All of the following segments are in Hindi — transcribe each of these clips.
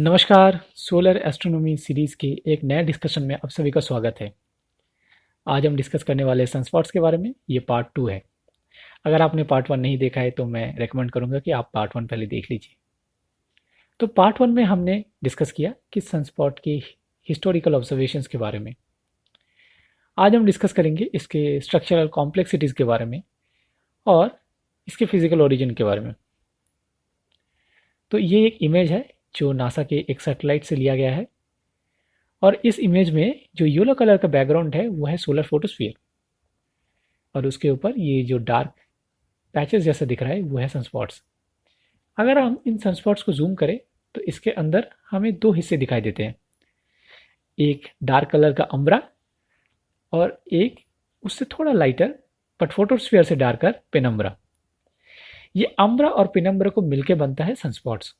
नमस्कार, सोलर एस्ट्रोनॉमी सीरीज़ के एक नए डिस्कशन में आप सभी का स्वागत है। आज हम डिस्कस करने वाले सनस्पॉट्स के बारे में। ये पार्ट 2 है। अगर आपने पार्ट 1 नहीं देखा है तो मैं रेकमेंड करूंगा कि आप पार्ट 1 पहले देख लीजिए। तो पार्ट 1 में हमने डिस्कस किया कि सनस्पॉट के हिस्टोरिकल ऑब्जर्वेशंस के बारे में। आज हम डिस्कस करेंगे इसके स्ट्रक्चरल कॉम्प्लेक्सिटीज़ के बारे में और इसके फिजिकल ओरिजिन के बारे में। तो ये एक इमेज है जो नासा के एक सैटेलाइट से लिया गया है और इस इमेज में जो येलो कलर का बैकग्राउंड है वो है सोलर फोटोस्फीयर और उसके ऊपर ये जो डार्क पैचेस जैसा दिख रहा है वो है सनस्पॉट्स। अगर हम इन सनस्पॉट्स को जूम करें तो इसके अंदर हमें दो हिस्से दिखाई देते हैं, एक डार्क कलर का अम्ब्रा और एक उससे थोड़ा लाइटर बट फोटोस्फीयर से डार्कर पेनम्ब्रा। ये अम्ब्रा और पेनम्ब्रा को मिलकर बनता है सनस्पॉट्स।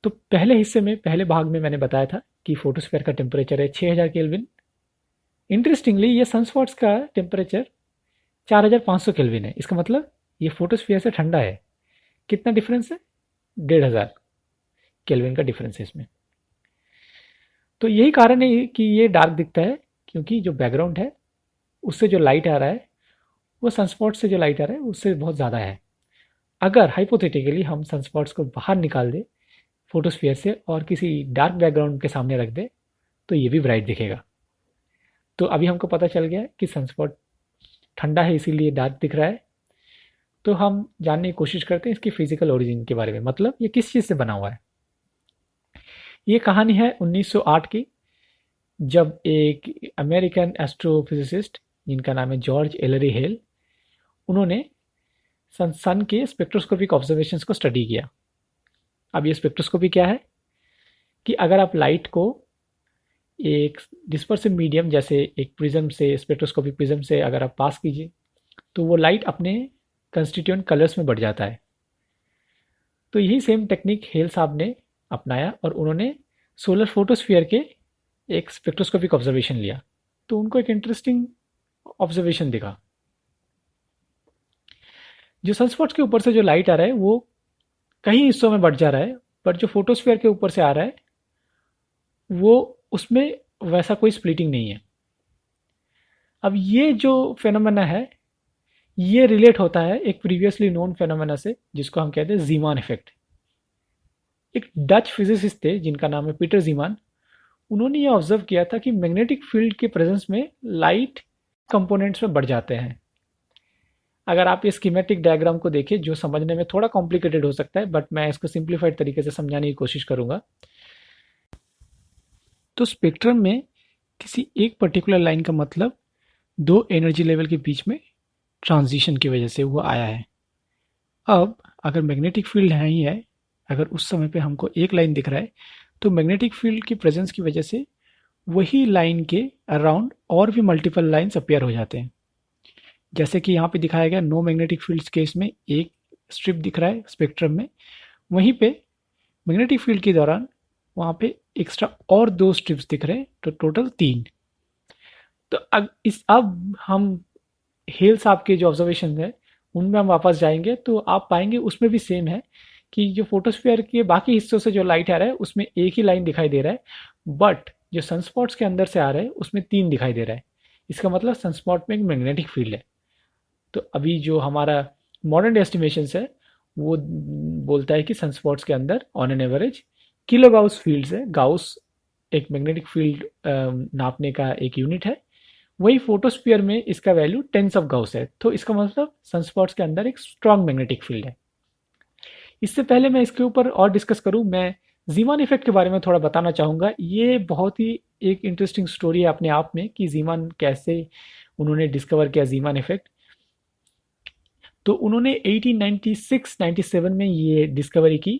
तो पहले भाग में मैंने बताया था कि फोटोस्फीयर का टेम्परेचर है 6000 केल्विन। इंटरेस्टिंगली ये सनस्पॉट्स का टेम्परेचर 4500 केल्विन है। इसका मतलब ये फोटोस्फीयर से ठंडा है। कितना डिफरेंस है? 1500 केल्विन का डिफरेंस है इसमें। तो यही कारण है कि ये डार्क दिखता है, क्योंकि जो बैकग्राउंड है उससे जो लाइट आ रहा है वो सनस्पॉट से जो लाइट आ रहा है उससे बहुत ज़्यादा है। अगर हाइपोथेटिकली हम सनस्पॉट्स को बाहर निकाल दें फोटोस्फीयर से और किसी डार्क बैकग्राउंड के सामने रख दे तो ये भी ब्राइट दिखेगा। तो अभी हमको पता चल गया है कि सनस्पॉट ठंडा है इसीलिए डार्क दिख रहा है। तो हम जानने की कोशिश करते हैं इसकी फिजिकल ओरिजिन के बारे में, मतलब ये किस चीज़ से बना हुआ है। ये कहानी है 1908 की, जब एक अमेरिकन एस्ट्रोफिजिसिस्ट जिनका नाम है जॉर्ज एलरी हेल, उन्होंने सन के स्पेक्ट्रोस्कोपिक ऑब्जर्वेशंस को स्टडी किया। अब ये स्पेक्ट्रोस्कोपी क्या है कि अगर आप लाइट को एक डिस्पर्सिव मीडियम जैसे एक प्रिज्म से, स्पेक्ट्रोस्कोपिक प्रिज्म से अगर आप पास कीजिए तो वो लाइट अपने कंस्टिट्यूएंट कलर्स में बढ़ जाता है। तो यही सेम टेक्निक हेल साहब ने अपनाया और उन्होंने सोलर फोटोस्फीयर के एक स्पेक्ट्रोस्कोपिक ऑब्जर्वेशन लिया। तो उनको एक इंटरेस्टिंग ऑब्जर्वेशन दिखा। जो सनस्पॉट्स के ऊपर से जो लाइट आ रहा है वो कई हिस्सों में बढ़ जा रहा है, पर जो फोटोस्फीयर के ऊपर से आ रहा है वो उसमें वैसा कोई स्प्लिटिंग नहीं है। अब ये जो फेनोमेना है ये रिलेट होता है एक प्रीवियसली नोन फेनोमेना से, जिसको हम कहते हैं जीमान इफेक्ट। एक डच फिजिसिस्ट थे जिनका नाम है पीटर जीमान। उन्होंने ये ऑब्जर्व किया था कि मैग्नेटिक फील्ड के प्रेजेंस में लाइट कंपोनेंट्स में बढ़ जाते हैं। अगर आप ये स्कीमेटिक डायग्राम को देखें, जो समझने में थोड़ा कॉम्प्लिकेटेड हो सकता है बट मैं इसको सिंप्लीफाइड तरीके से समझाने की कोशिश करूंगा। तो स्पेक्ट्रम में किसी एक पर्टिकुलर लाइन का मतलब दो एनर्जी लेवल के बीच में ट्रांजिशन की वजह से वो आया है। अब अगर मैग्नेटिक फील्ड है ही है, अगर उस समय पे हमको एक लाइन दिख रहा है तो मैग्नेटिक फील्ड की प्रेजेंस की वजह से वही लाइन के अराउंड और भी मल्टीपल लाइन्स अपीयर हो जाते हैं। जैसे कि यहाँ पे दिखाया गया नो मैग्नेटिक फील्ड केस में एक स्ट्रिप दिख रहा है स्पेक्ट्रम में, वहीं पे मैग्नेटिक फील्ड के दौरान वहाँ पे एक्स्ट्रा और दो स्ट्रिप्स दिख रहे हैं, तो टोटल 3। तो अब हम हेल साहब के जो ऑब्जर्वेशन है उनमें हम वापस जाएंगे तो आप पाएंगे उसमें भी सेम है कि जो फोटोस्फीयर के बाकी हिस्सों से जो लाइट आ रहा है उसमें एक ही लाइन दिखाई दे रहा है, बट जो सनस्पॉट्स के अंदर से आ रहा है उसमें 3 दिखाई दे रहा है। इसका मतलब सनस्पॉट में एक मैग्नेटिक फील्ड है। तो अभी जो हमारा मॉडर्न एस्टिमेशन है वो बोलता है कि सनस्पॉट्स के अंदर on an average kilo Gauss field है। गाउस एक मैग्नेटिक फील्ड नापने का एक यूनिट है, वही फोटोस्फीयर में इसका वैल्यू टेंस ऑफ गाउस है। तो इसका मतलब सनस्पॉट्स के अंदर एक स्ट्रॉन्ग मैग्नेटिक फील्ड है। इससे पहले मैं इसके ऊपर और डिस्कस करूं, मैं जीमान इफेक्ट के बारे में थोड़ा बताना चाहूँगा। ये बहुत ही एक इंटरेस्टिंग स्टोरी है अपने आप में कि जीमान कैसे उन्होंने डिस्कवर किया जीमान इफेक्ट। तो उन्होंने 1896-97 में ये डिस्कवरी की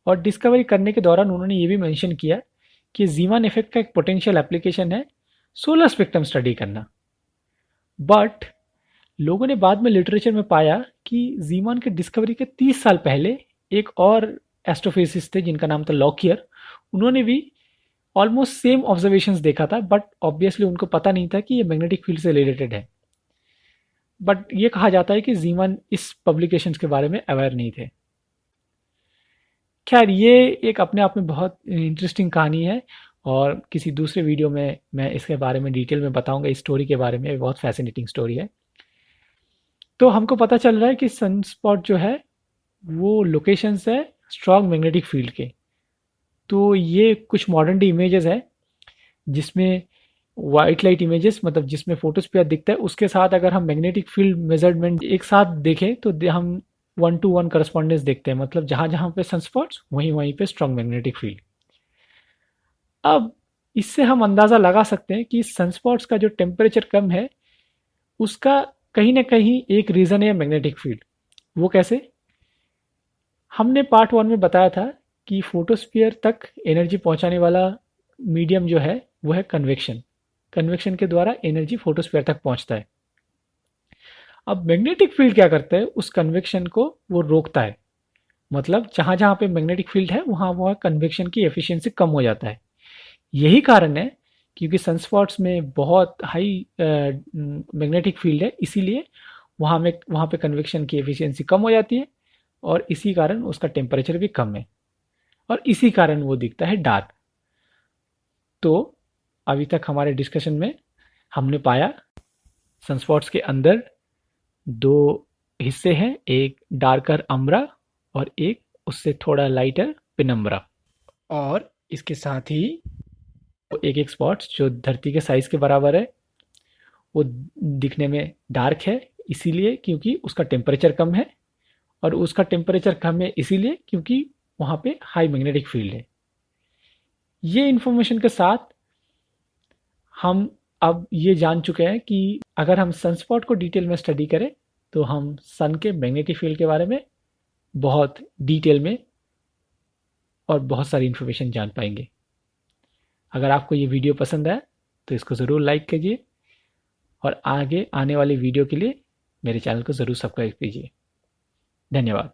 और डिस्कवरी करने के दौरान उन्होंने ये भी मेंशन किया कि जीमान इफेक्ट का एक पोटेंशियल एप्लीकेशन है सोलर स्पेक्ट्रम स्टडी करना। बट लोगों ने बाद में लिटरेचर में पाया कि जीमान के डिस्कवरी के 30 साल पहले एक और एस्ट्रोफिजिसिस्ट थे जिनका नाम था लॉकियर। उन्होंने भी ऑलमोस्ट सेम ऑब्जर्वेशंस देखा था, बट ऑब्वियसली उनको पता नहीं था कि ये मैग्नेटिक फील्ड से रिलेटेड है। बट ये कहा जाता है कि जीमान इस पब्लिकेशंस के बारे में अवेयर नहीं थे। खैर ये एक अपने आप में बहुत इंटरेस्टिंग कहानी है, और किसी दूसरे वीडियो में मैं इसके बारे में डिटेल में बताऊंगा, इस स्टोरी के बारे में। बहुत फैसिनेटिंग स्टोरी है। तो हमको पता चल रहा है कि सनस्पॉट जो है वो लोकेशंस है स्ट्रॉन्ग मैग्नेटिक फील्ड के। तो ये कुछ मॉडर्न डे इमेजेस है जिसमें वाइट लाइट इमेजेस, मतलब जिसमें फोटोस्फीयर दिखता है, उसके साथ अगर हम मैग्नेटिक फील्ड मेजरमेंट एक साथ देखें तो हम 1 to 1 करस्पॉन्डेंस देखते हैं। मतलब जहां जहां पे सनस्पॉट्स वहीं वहीं पे स्ट्रॉन्ग मैग्नेटिक फील्ड। अब इससे हम अंदाजा लगा सकते हैं कि सनस्पॉट्स का जो टेम्परेचर कम है उसका कहीं ना कहीं एक रीजन है मैग्नेटिक फील्ड। वो कैसे? हमने पार्ट 1 में बताया था कि फोटोस्फीयर तक एनर्जी पहुंचाने वाला मीडियम जो है वो है कन्वेक्शन। कन्वेक्शन के द्वारा एनर्जी फोटोस्फीयर तक पहुंचता है। अब मैग्नेटिक फील्ड क्या करता है? उस कन्वेक्शन को वो रोकता है। मतलब जहां जहां पे मैग्नेटिक फील्ड है वहां वहां कन्वेक्शन की एफिशिएंसी कम हो जाता है। यही कारण है क्योंकि सनस्पॉट्स में बहुत हाई मैग्नेटिक फील्ड है, इसीलिए वहां पे कन्वेक्शन की एफिशिएंसी कम हो जाती है, और इसी कारण उसका टेम्परेचर भी कम है, और इसी कारण वो दिखता है डार्क। तो अभी तक हमारे डिस्कशन में हमने पाया सनस्पॉट्स के अंदर दो हिस्से हैं, एक डार्कर अम्ब्रा और एक उससे थोड़ा लाइटर पिनम्ब्रा। और इसके साथ ही एक एक स्पॉट्स जो धरती के साइज के बराबर है वो दिखने में डार्क है, इसीलिए क्योंकि उसका टेम्परेचर कम है, और उसका टेम्परेचर कम है इसीलिए क्योंकि वहाँ पे हाई मैग्नेटिक फील्ड है। ये इन्फॉर्मेशन के साथ हम अब ये जान चुके हैं कि अगर हम सनस्पॉट को डिटेल में स्टडी करें तो हम सन के मैग्नेटिक फील्ड के बारे में बहुत डिटेल में और बहुत सारी इन्फॉर्मेशन जान पाएंगे। अगर आपको ये वीडियो पसंद आया तो इसको ज़रूर लाइक कीजिए, और आगे आने वाली वीडियो के लिए मेरे चैनल को ज़रूर सब्सक्राइब कीजिए। धन्यवाद।